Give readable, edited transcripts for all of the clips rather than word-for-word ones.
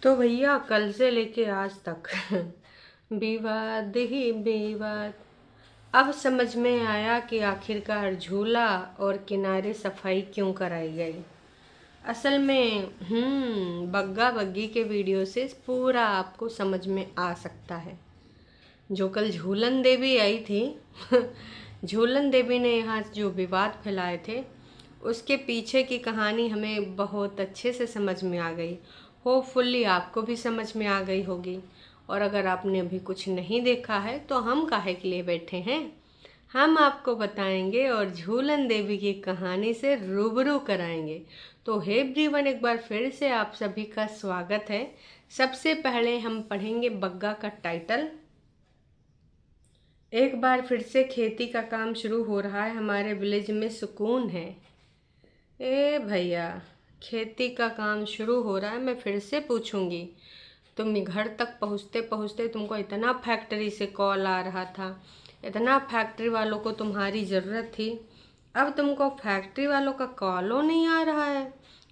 तो भैया कल से लेके आज तक विवाद ही विवाद। अब समझ में आया कि आखिरकार झूला और किनारे सफाई क्यों कराई गई। असल में बग्गा बग्गी के वीडियो से पूरा आपको समझ में आ सकता है। जो कल झूलन देवी आई थी झूलन देवी ने यहाँ जो विवाद फैलाए थे उसके पीछे की कहानी हमें बहुत अच्छे से समझ में आ गई। होपफुली आपको भी समझ में आ गई होगी। और अगर आपने अभी कुछ नहीं देखा है तो हम काहे के लिए बैठे हैं, हम आपको बताएंगे और झूलन देवी की कहानी से रूबरू कराएंगे। तो हे एवरीवन, एक बार फिर से आप सभी का स्वागत है। सबसे पहले हम पढ़ेंगे बग्गा का टाइटल। एक बार फिर से खेती का काम शुरू हो रहा है, हमारे विलेज में सुकून है। ए भैया, खेती का काम शुरू हो रहा है, मैं फिर से पूछूंगी। तुम घर तक पहुँचते पहुँचते तुमको इतना फैक्ट्री से कॉल आ रहा था, इतना फैक्ट्री वालों को तुम्हारी ज़रूरत थी। अब तुमको फैक्ट्री वालों का कॉलो नहीं आ रहा है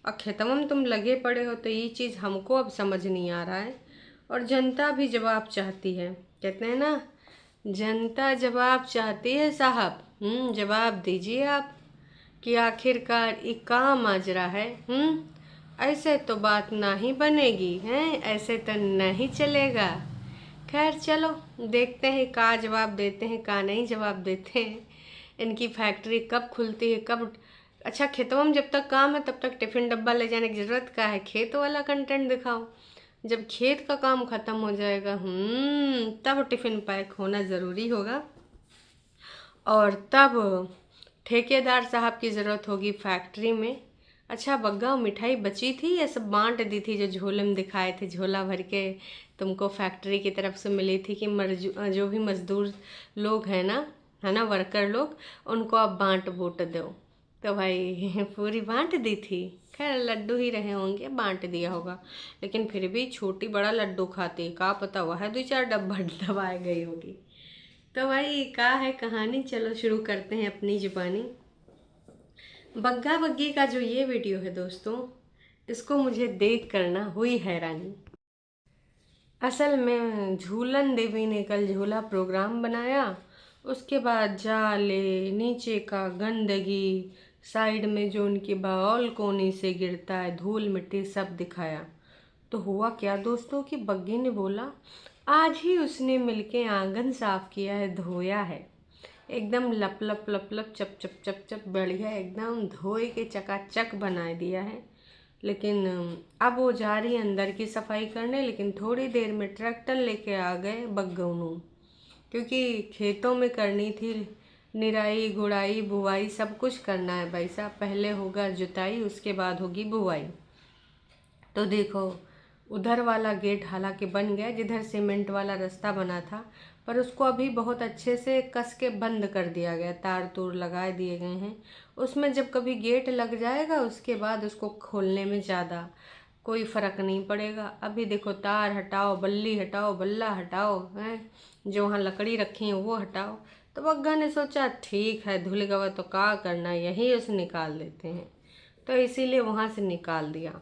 और खेतों में तुम लगे पड़े हो। तो ये चीज़ हमको अब समझ नहीं आ रहा है। और जनता भी जवाब चाहती है। कहते हैं ना, जनता जवाब चाहती है। साहब जवाब दीजिए आप कि आखिरकार ये का माजरा है। ऐसे तो बात ना ही बनेगी, हैं? ऐसे तो नहीं चलेगा। खैर चलो देखते हैं का जवाब देते हैं, का नहीं जवाब देते हैं। इनकी फैक्ट्री कब खुलती है, कब। अच्छा, खेतों में जब तक काम है तब तक टिफ़िन डब्बा ले जाने की ज़रूरत का है? खेत वाला कंटेंट दिखाओ। जब खेत का काम ख़त्म हो जाएगा तब टिफ़िन पैक होना ज़रूरी होगा। और तब ठेकेदार साहब की ज़रूरत होगी फैक्ट्री में। अच्छा बग्गा, मिठाई बची थी या सब बांट दी थी? जो झोले में दिखाए थे झोला भर के तुमको फैक्ट्री की तरफ से मिली थी कि जो भी मज़दूर लोग हैं ना, है ना, वर्कर लोग, उनको आप बांट बूट दो। तो भाई पूरी बांट दी थी। खैर लड्डू ही रहे होंगे, बांट दिया होगा। लेकिन फिर भी छोटी बड़ा लड्डू खाती, का पता वह 2-4 डब्बा दबाए गई होगी। तो भाई का है कहानी, चलो शुरू करते हैं अपनी जुबानी। बग्गा बग्गी का जो ये वीडियो है दोस्तों, इसको मुझे देख कर ना हुई हैरानी। असल में झूलन देवी ने कल झूला प्रोग्राम बनाया। उसके बाद जाले नीचे का गंदगी, साइड में जो उनकी बालकोनी से गिरता है धूल मिट्टी सब दिखाया। तो हुआ क्या दोस्तों कि बग्गी ने बोला आज ही उसने मिलके आंगन साफ किया है, धोया है, एकदम लप लप लप लप चप चप चप चप बढ़िया एकदम धोए के चकाचक बना दिया है। लेकिन अब वो जा रही है अंदर की सफाई करने। लेकिन थोड़ी देर में ट्रैक्टर लेके आ गए बग्गौनू, क्योंकि खेतों में करनी थी निराई गुड़ाई बुआई सब कुछ करना है भाई साहब। पहले होगा जुताई, उसके बाद होगी बुआई। तो देखो उधर वाला गेट हालांकि बन गया जिधर सीमेंट वाला रास्ता बना था, पर उसको अभी बहुत अच्छे से कस के बंद कर दिया गया, तार तूर लगा दिए गए हैं उसमें। जब कभी गेट लग जाएगा उसके बाद उसको खोलने में ज़्यादा कोई फ़र्क नहीं पड़ेगा। अभी देखो तार हटाओ, बल्ली हटाओ, बल्ला हटाओ, हैं जो वहाँ लकड़ी रखी है वो हटाओ। तो बग्गा ने सोचा ठीक है धुल गवा तो क्या करना, यही उसे निकाल देते हैं। तो इसीलिए वहाँ से निकाल दिया।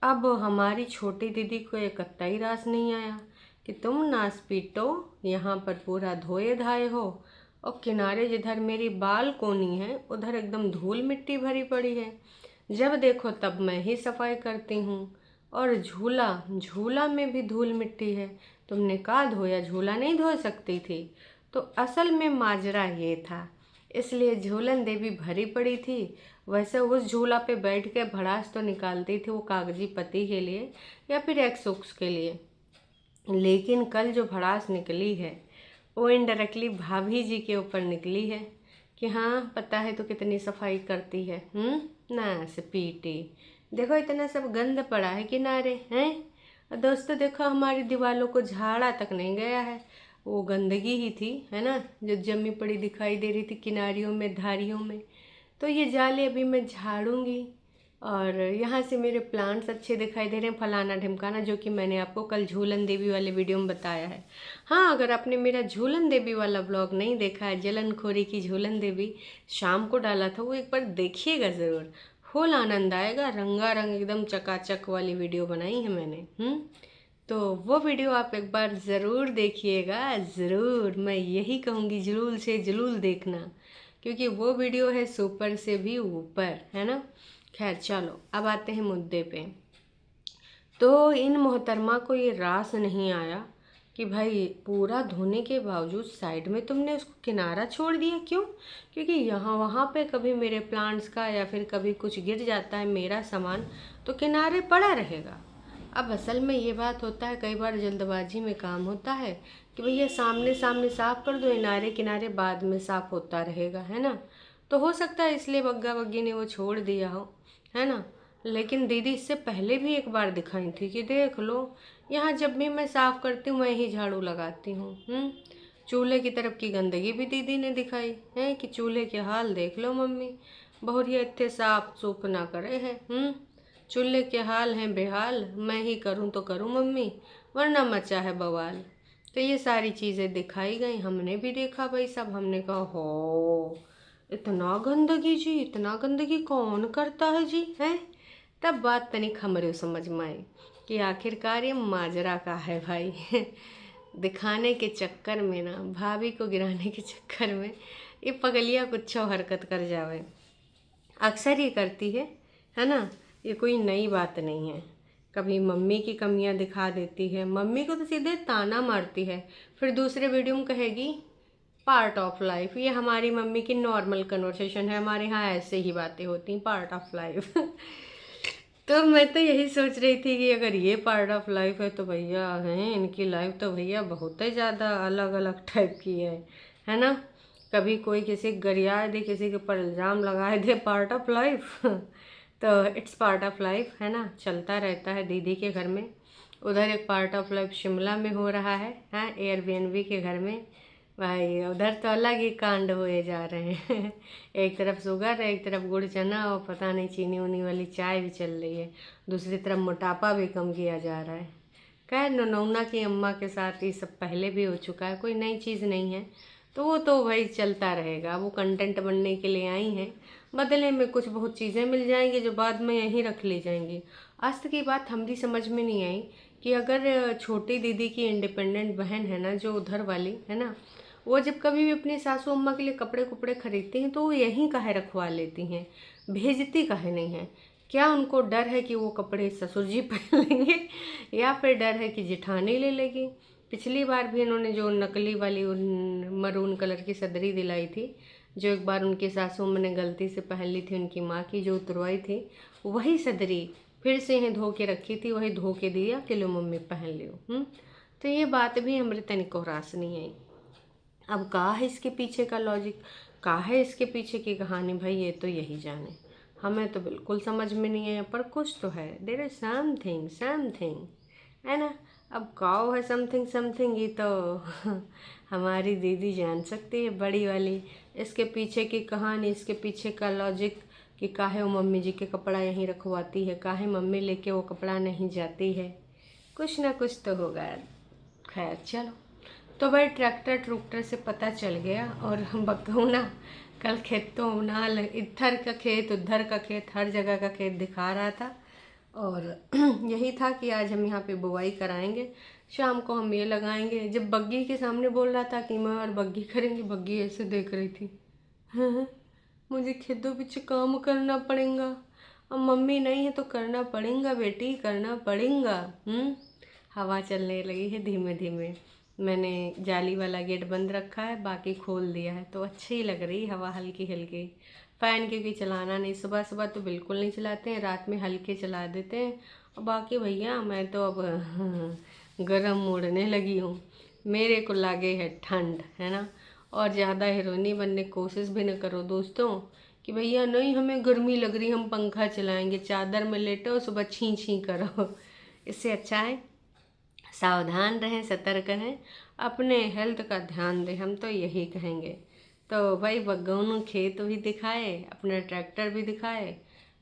अब हमारी छोटी दीदी को एक कत्तई रास नहीं आया कि तुम नास पीटो यहाँ पर पूरा धोए धाए हो और किनारे जिधर मेरी बालकोनी है उधर एकदम धूल मिट्टी भरी पड़ी है। जब देखो तब मैं ही सफाई करती हूँ। और झूला झूला में भी धूल मिट्टी है, तुमने कहा धोया, झूला नहीं धो सकती थी? तो असल में माजरा ये था, इसलिए झूलन देवी भरी पड़ी थी। वैसे उस झूला पे बैठ के भड़ास तो निकालती थी वो कागजी पति के लिए या फिर एक्सोक्स के लिए। लेकिन कल जो भड़ास निकली है वो इनडायरेक्टली भाभी जी के ऊपर निकली है कि हाँ पता है तो कितनी सफाई करती है। ना से पीटी देखो इतना सब गंद पड़ा है किनारे हैं। दोस्तों देखो हमारी दीवारों को झाड़ा तक नहीं गया है, वो गंदगी ही थी, है ना, जो जमी पड़ी दिखाई दे रही थी किनारियों में धारियों में। तो ये जाले अभी मैं झाड़ूंगी। और यहाँ से मेरे प्लांट्स अच्छे दिखाई दे रहे हैं, फलाना ढिमकाना, जो कि मैंने आपको कल झूलन देवी वाले वीडियो में बताया है। हाँ, अगर आपने मेरा झूलन देवी वाला ब्लॉग नहीं देखा है, जलनखोरी की झूलन देवी शाम को डाला था, वो एक बार देखिएगा ज़रूर। फुल आनंद आएगा। रंगारंग एकदम चकाचक वाली वीडियो बनाई है मैंने। तो वो वीडियो आप एक बार ज़रूर देखिएगा, ज़रूर। मैं यही कहूँगी, जुलूल से जुलूल देखना, क्योंकि वो वीडियो है सुपर से भी ऊपर, है ना। खैर चलो, अब आते हैं मुद्दे पे। तो इन मोहतरमा को ये रास नहीं आया कि भाई पूरा धोने के बावजूद साइड में तुमने उसको किनारा छोड़ दिया, क्यों? क्योंकि यहाँ वहाँ पे कभी मेरे प्लांट्स का या फिर कभी कुछ गिर जाता है मेरा सामान, तो किनारे पड़ा रहेगा। अब असल में ये बात होता है, कई बार जल्दबाजी में काम होता है कि भैया सामने सामने साफ़ कर दो, किनारे किनारे बाद में साफ़ होता रहेगा, है ना। तो हो सकता है इसलिए बग्गा बग्गी ने वो छोड़ दिया हो, है ना। लेकिन दीदी इससे पहले भी एक बार दिखाई थी कि देख लो, यहाँ जब भी मैं साफ़ करती हूँ मैं ही झाड़ू लगाती हूँ। चूल्हे की तरफ की गंदगी भी दीदी ने दिखाई है कि चूल्हे के हाल देख लो मम्मी, बहुरिया इतने साफ सूफ ना करे हैं। चूल्हे के हाल हैं बेहाल, मैं ही करूँ तो करूँ मम्मी, वरना मचा है बवाल। तो ये सारी चीज़ें दिखाई गई, हमने भी देखा भाई सब। हमने कहा हो, इतना गंदगी जी, इतना गंदगी कौन करता है जी, है। तब बात तनिक हमरे समझ में आई कि आखिरकार ये माजरा का है भाई। दिखाने के चक्कर में ना, भाभी को गिराने के चक्कर में ये पगलिया कुछ हरकत कर जावे। अक्सर ये करती है ना। ये कोई नई बात नहीं है। कभी मम्मी की कमियां दिखा देती है, मम्मी को तो सीधे ताना मारती है, फिर दूसरे वीडियो में कहेगी पार्ट ऑफ लाइफ। ये हमारी मम्मी की नॉर्मल कन्वर्सेशन है, हमारे यहाँ ऐसे ही बातें होती हैं, पार्ट ऑफ लाइफ। तो मैं तो यही सोच रही थी कि अगर ये पार्ट ऑफ लाइफ है तो भैया हैं, इनकी लाइफ तो भैया बहुत ही ज़्यादा अलग अलग टाइप की है ना। कभी कोई किसी गरिया दे, किसी के ऊपर इल्ज़ाम लगाए दे, पार्ट ऑफ लाइफ। तो इट्स पार्ट ऑफ लाइफ, है ना, चलता रहता है दीदी के घर में। उधर एक पार्ट ऑफ लाइफ शिमला में हो रहा है, हाँ, एयरबीएनबी के घर में। भाई उधर तो अलग ही कांड हुए जा रहे हैं। एक तरफ शुगर है, एक तरफ गुड़ चना, और पता नहीं चीनी उनी वाली चाय भी चल रही है। दूसरी तरफ मोटापा भी कम किया जा रहा है। खैर नोना की अम्मा के साथ ये सब पहले भी हो चुका है, कोई नई चीज़ नहीं है। तो वो तो भाई चलता रहेगा, वो कंटेंट बनने के लिए आई हैं। बदले में कुछ बहुत चीज़ें मिल जाएंगी जो बाद में यहीं रख ली जाएंगी। आज तक की बात हमारी समझ में नहीं आई कि अगर छोटी दीदी की इंडिपेंडेंट बहन है ना, जो उधर वाली है ना, वो जब कभी भी अपनी सासू अम्मा के लिए कपड़े कुपड़े खरीदती हैं तो वो यहीं काहे रखवा लेती हैं, भेजती काहे नहीं है? क्या उनको डर है कि वो कपड़े ससुर जी पहन लेंगे, या फिर डर है कि जिठानी ले लेगी? पिछली बार भी इन्होंने जो नकली वाली मरून कलर की सदरी दिलाई थी, जो एक बार उनकी सासू अम्मा ने गलती से पहन ली थी, उनकी माँ की जो उतरवाई थी, वही सदरी फिर से इन्हें धो के रखी थी, वही धो के दिया कि लो मम्मी पहन लियो। तो ये बात भी हमारे तनिक रास नहीं आई। अब कहाँ है इसके पीछे का लॉजिक, कहाँ है इसके पीछे की कहानी, भाई ये तो यही जाने। हमें तो बिल्कुल समझ में नहीं है, पर कुछ तो है, देयर इज समथिंग, है ना। अब काउ है समथिंग समथिंग, ये तो हमारी दीदी जान सकती है, बड़ी वाली। इसके पीछे की कहानी, इसके पीछे का लॉजिक कि काहे वो मम्मी जी के कपड़ा यहीं रखवाती है, काहे मम्मी लेके वो कपड़ा नहीं जाती है, कुछ ना कुछ तो होगा। खैर चलो। तो भाई ट्रैक्टर ट्रूक्टर से पता चल गया, और हम बकौना कल खेतों ना, इधर का खेत उधर का खेत, हर जगह का खेत दिखा रहा था। और यही था कि आज हम यहाँ पे बुआई कराएंगे, शाम को हम ये लगाएंगे। जब बग्गी के सामने बोल रहा था कि मैं और बग्गी करेंगे, बग्गी ऐसे देख रही थी, हाँ, मुझे खेतों पीछे काम करना पड़ेगा, अब मम्मी नहीं है तो करना पड़ेगा बेटी, करना पड़ेगा। हवा चलने लगी है धीमे धीमे। मैंने जाली वाला गेट बंद रखा है, बाकी खोल दिया है, तो अच्छी लग रही हवा, हल्की हल्की। फ़ैन क्योंकि चलाना नहीं, सुबह सुबह तो बिल्कुल नहीं चलाते हैं, रात में हल्के चला देते हैं। और बाकी भैया मैं तो अब गरम उड़ने लगी हूँ, मेरे को लागे है ठंड, है ना। और ज़्यादा हीरोइनी बनने की कोशिश भी न करो दोस्तों कि भैया नहीं हमें गर्मी लग रही, हम पंखा चलाएंगे, चादर में लेटो, सुबह छी छी करो। इससे अच्छा है सावधान रहें, सतर्क रहें, अपने हेल्थ का ध्यान दें, हम तो यही कहेंगे। तो भाई बग्गौन खेत भी दिखाए, अपना ट्रैक्टर भी दिखाए,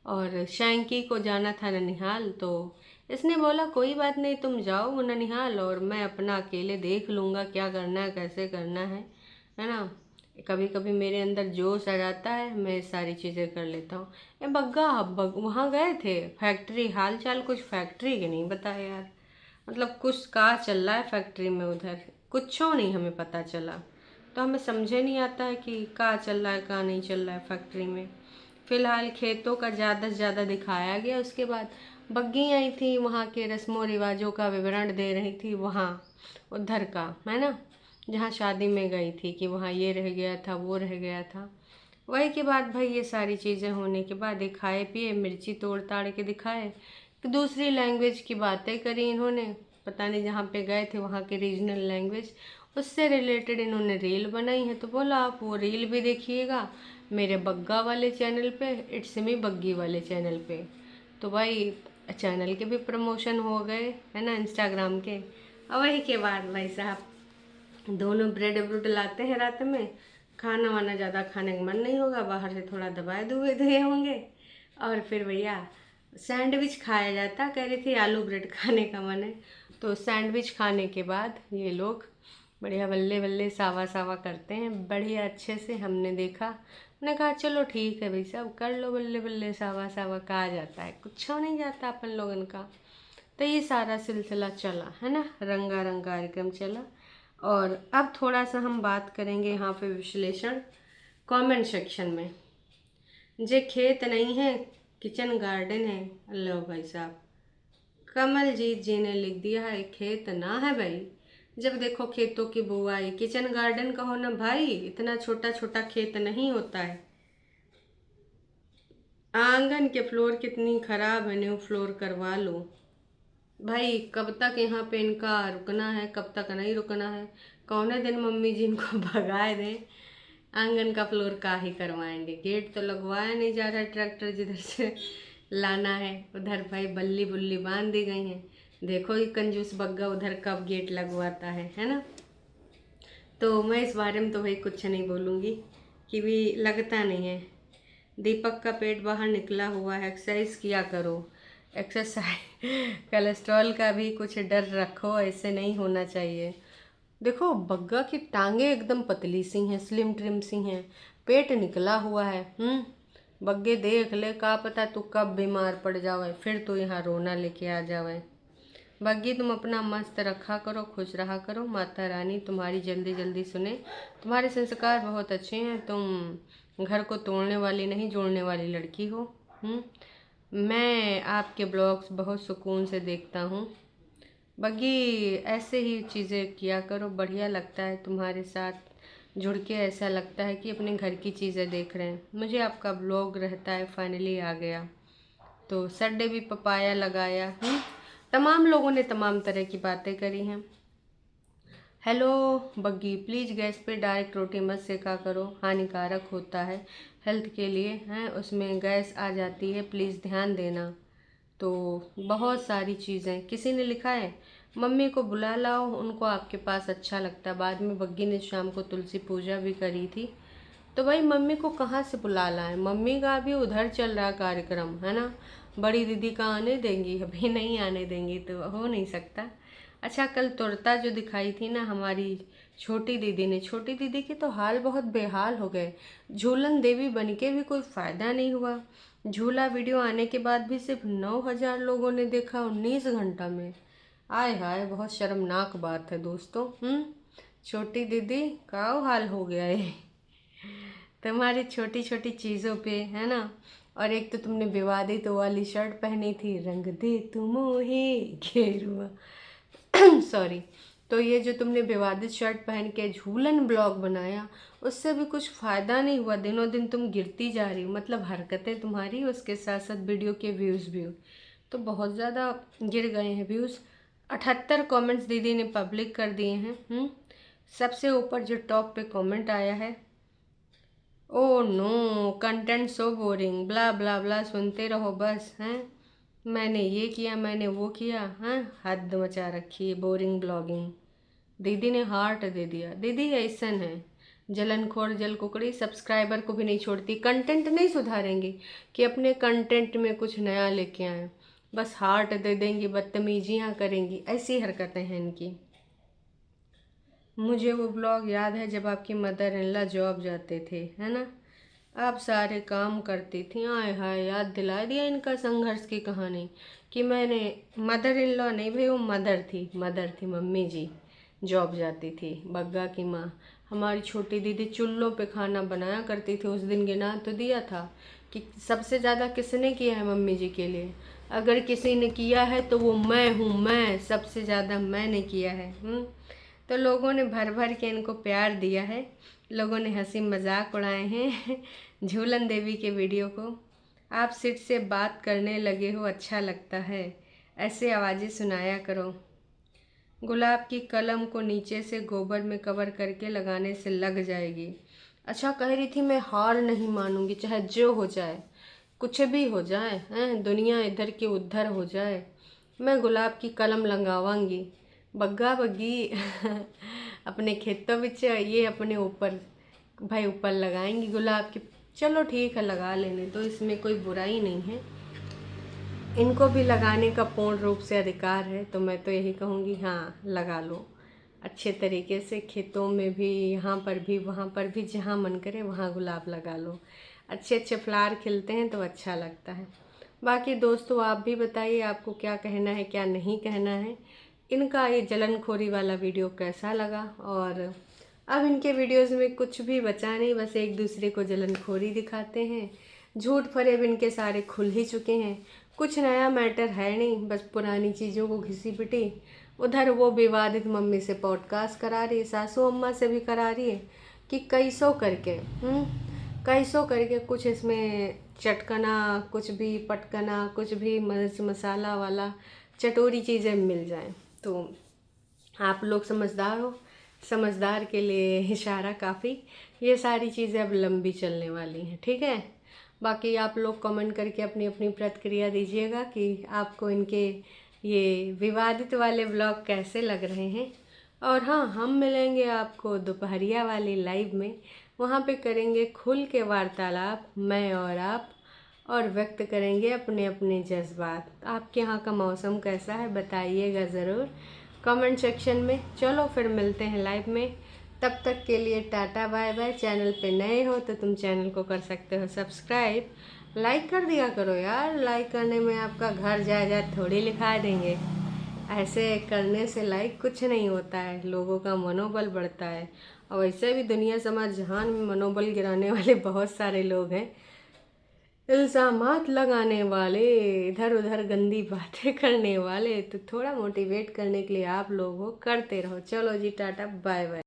और शैंकी को जाना था ननिहाल, तो इसने बोला कोई बात नहीं तुम जाओ ननिहाल, और मैं अपना अकेले देख लूँगा क्या करना है कैसे करना है ना। कभी कभी मेरे अंदर जोश आ जाता है, मैं सारी चीज़ें कर लेता हूँ। ए बग्गा, वहाँ गए थे फैक्ट्री, हाल चाल कुछ फैक्ट्री के नहीं बताया यार। मतलब कुछ का चल रहा है फैक्ट्री में उधर, कुछ नहीं हमें पता चला। तो हमें समझे नहीं आता है कि का चल रहा है का नहीं चल रहा है फैक्ट्री में। फिलहाल खेतों का ज़्यादा से ज़्यादा दिखाया गया। उसके बाद बग्गी आई थी, वहाँ के रस्मों रिवाजों का विवरण दे रही थी, वहाँ उधर का है ना, जहाँ शादी में गई थी कि वहाँ ये रह गया था वो रह गया था। वही के बाद भाई ये सारी चीज़ें होने के बाद ये खाए पिए मिर्ची तोड़ ताड़ के दिखाए कि दूसरी लैंग्वेज की बातें करी इन्होंने। पता नहीं जहाँ पे गए थे वहाँ की रीजनल लैंग्वेज, उससे रिलेटेड इन्होंने रील बनाई है। तो बोला आप वो रील भी देखिएगा मेरे बग्गा वाले चैनल पे, इट्स मी बग्गी वाले चैनल पे। तो भाई चैनल के भी प्रमोशन हो गए है ना, इंस्टाग्राम के। और वही के बाद भाई साहब दोनों ब्रेड ब्रूड लाते हैं रात में, खाना वाना ज़्यादा खाने का मन नहीं होगा, बाहर से थोड़ा दबाए दुए दिए होंगे, और फिर भैया सैंडविच खाया जाता। कह रही थी आलू ब्रेड खाने का मन है, तो सैंडविच खाने के बाद ये लोग बढ़िया बल्ले बल्ले सावा सावा करते हैं बढ़िया अच्छे से। हमने देखा, हमने कहा चलो ठीक है भाई साहब कर लो बल्ले बल्ले सावा सावा, कहा जाता है कुछ नहीं जाता अपन लोगन का। तो ये सारा सिलसिला चला है ना, रंगारंग कार्यक्रम चला। और अब थोड़ा सा हम बात करेंगे यहाँ पे विश्लेषण कमेंट सेक्शन में। जे खेत नहीं है किचन गार्डन है। लो भाई साहब, कमलजीत जी ने लिख दिया है खेत ना है भाई। जब देखो खेतों की बुआई, किचन गार्डन कहो ना भाई, इतना छोटा छोटा खेत नहीं होता है। आंगन के फ्लोर कितनी खराब है, न्यू फ्लोर करवा लो। भाई कब तक यहाँ पे इनका रुकना है, कब तक नहीं रुकना है। कौने दिन मम्मी जी इनको भगाए दें, आंगन का फ्लोर का ही करवाएंगे। गेट तो लगवाया नहीं जा रहा है, ट्रैक्टर जिधर से लाना है उधर भाई बल्ली बुल्ली बांध दी गई हैं। देखो ये कंजूस बग्गा उधर कब गेट लगवाता है ना। तो मैं इस बारे में तो भाई कुछ नहीं बोलूँगी कि भी लगता नहीं है। दीपक का पेट बाहर निकला हुआ है, एक्सरसाइज किया करो। एक्सरसाइज कोलेस्ट्रॉल का भी कुछ डर रखो, ऐसे नहीं होना चाहिए। देखो बग्गा की टांगे एकदम पतली सी हैं, स्लिम ट्रिम सी हैं, पेट निकला हुआ है। बग्गे देख ले, का पता तू कब बीमार पड़ जावे, फिर तो यहाँ रोना लेके आ जावे। बग्गी तुम अपना मस्त रखा करो, खुश रहा करो, माता रानी तुम्हारी जल्दी जल्दी सुने। तुम्हारे संस्कार बहुत अच्छे हैं, तुम घर को तोड़ने वाली नहीं जोड़ने वाली लड़की हो। मैं आपके ब्लॉग्स बहुत सुकून से देखता हूँ। बग्गी ऐसे ही चीज़ें किया करो, बढ़िया लगता है तुम्हारे साथ जुड़ के, ऐसा लगता है कि अपने घर की चीज़ें देख रहे हैं। मुझे आपका ब्लॉग रहता है फाइनली आ गया। तो संडे भी पपाया लगाया। तमाम लोगों ने तमाम तरह की बातें करी हैं। हेलो बग्गी, प्लीज़ गैस पे डायरेक्ट रोटी मत सेका करो, हानिकारक होता है हेल्थ के लिए हैं, उसमें गैस आ जाती है, प्लीज़ ध्यान देना। तो बहुत सारी चीज़ें किसी ने लिखा है मम्मी को बुला लाओ, उनको आपके पास अच्छा लगता है। बाद में बग्गी ने शाम को तुलसी पूजा भी करी थी। तो भाई मम्मी को कहाँ से बुला लाए, मम्मी का अभी उधर चल रहा कार्यक्रम है ना। बड़ी दीदी का आने देंगी, अभी नहीं आने देंगी तो हो नहीं सकता। अच्छा कल तुरता जो दिखाई थी ना हमारी छोटी दीदी ने, छोटी दीदी के तो हाल बहुत बेहाल हो गए। झूलन देवी बन के भी कोई फ़ायदा नहीं हुआ। झूला वीडियो आने के बाद भी सिर्फ 9,000 लोगों ने देखा 19 घंटा में। आय हाय, बहुत शर्मनाक बात है दोस्तों। छोटी दीदी का हाल हो गया है तुम्हारी छोटी छोटी चीज़ों पे है ना। और एक तो तुमने विवादित वाली शर्ट पहनी थी, रंग दे तुम मोहे गेरुआ सॉरी। तो ये जो तुमने विवादित शर्ट पहन के झूलन ब्लॉग बनाया, उससे भी कुछ फ़ायदा नहीं हुआ। दिनों दिन तुम गिरती जा रही हो, मतलब हरकतें तुम्हारी, उसके साथ साथ वीडियो के व्यूज़ भी तो बहुत ज़्यादा गिर गए हैं व्यूज़। 78 कमेंट्स दीदी ने पब्लिक कर दिए हैं। सबसे ऊपर जो टॉप पे कमेंट आया है, oh no content so boring, blah blah blah, सुनते रहो बस हैं। मैंने ये किया, मैंने वो किया, हाँ हद मचा रखी है, बोरिंग ब्लॉगिंग। दीदी ने हार्ट दे दिया। दीदी ऐसन है, जलनखोर जल कुकड़ी, सब्सक्राइबर को भी नहीं छोड़ती। कंटेंट नहीं सुधारेंगी कि अपने कंटेंट में कुछ नया लेके आए, बस हार्ट दे देंगी, बदतमीजियाँ करेंगी, ऐसी हरकतें हैं इनकी। मुझे वो ब्लॉग याद है जब आपकी मदर इन लॉ जॉब जाते थे, है ना। आप सारे काम करती थी। आय हाय, याद दिला दिया इनका संघर्ष की कहानी कि मैंने, मदर इन लॉ नहीं भाई, वो मदर थी मम्मी जी। जॉब जाती थी, बग्गा की माँ। हमारी छोटी दीदी चूल्हों पे खाना बनाया करती थी। उस दिन गिना तो दिया था कि सबसे ज़्यादा किसने किया है मम्मी जी के लिए। अगर किसी ने किया है तो वो मैं हूँ, मैं सबसे ज़्यादा मैंने किया है। तो लोगों ने भर भर के इनको प्यार दिया है, लोगों ने हंसी मजाक उड़ाए हैं झूलन देवी के वीडियो को। आप सिट से बात करने लगे हो, अच्छा लगता है, ऐसे आवाज़ें सुनाया करो। गुलाब की कलम को नीचे से गोबर में कवर करके लगाने से लग जाएगी। अच्छा, कह रही थी मैं हार नहीं मानूंगी, चाहे जो हो जाए, कुछ भी हो जाए, हैं दुनिया इधर की उधर हो जाए, मैं गुलाब की कलम लगावांगी। बग्गा बग्गी अपने खेतों ਵਿੱਚ ये अपने ऊपर, भाई ऊपर लगाएंगी गुलाब की। चलो ठीक है, लगा लेने तो, इसमें कोई बुराई नहीं है, इनको भी लगाने का पूर्ण रूप से अधिकार है। तो मैं तो यही कहूँगी, हाँ लगा लो अच्छे तरीके से, खेतों में भी, यहाँ पर भी, वहाँ पर भी, जहाँ मन करे वहाँ गुलाब लगा लो। अच्छे अच्छे फ्लावर खिलते हैं तो अच्छा लगता है। बाकी दोस्तों, आप भी बताइए आपको क्या कहना है, क्या नहीं कहना है। इनका ये जलनखोरी वाला वीडियो कैसा लगा। और अब इनके वीडियोस में कुछ भी बचा नहीं, बस एक दूसरे को जलनखोरी दिखाते हैं। झूठ फरेब इनके सारे खुल ही चुके हैं, कुछ नया मैटर है नहीं, बस पुरानी चीज़ों को घिसी पिटी। उधर वो विवादित मम्मी से पॉडकास्ट करा रही है, सासू अम्मा से भी करा रही है कि कैसो करके, कैसो करके कुछ इसमें चटकना, कुछ भी पटकना, कुछ भी मिर्च मसाला वाला चटोरी चीज़ें मिल जाएं। तो आप लोग समझदार हो, समझदार के लिए इशारा काफ़ी। ये सारी चीज़ें अब लंबी चलने वाली हैं, ठीक है। बाकी आप लोग कमेंट करके अपनी अपनी प्रतिक्रिया दीजिएगा कि आपको इनके ये विवादित वाले ब्लॉग कैसे लग रहे हैं। और हाँ, हम मिलेंगे आपको दोपहरिया वाली लाइव में, वहाँ पे करेंगे खुल के वार्तालाप मैं और आप, और व्यक्त करेंगे अपने अपने जज्बात। आपके यहाँ का मौसम कैसा है बताइएगा ज़रूर कमेंट सेक्शन में। चलो फिर मिलते हैं लाइव में, तब तक के लिए टाटा बाय बाय। चैनल पे नए हो तो तुम चैनल को कर सकते हो सब्सक्राइब, लाइक कर दिया करो यार। लाइक करने में आपका घर जायदाद थोड़ी लिखा देंगे, ऐसे करने से लाइक कुछ नहीं होता है, लोगों का मनोबल बढ़ता है। और वैसे भी दुनिया समाज जहान में मनोबल गिराने वाले बहुत सारे लोग हैं, इल्ज़ामात लगाने वाले, इधर उधर गंदी बातें करने वाले। तो थोड़ा मोटिवेट करने के लिए आप लोग हो, करते रहो। चलो जी, टाटा बाय बाय।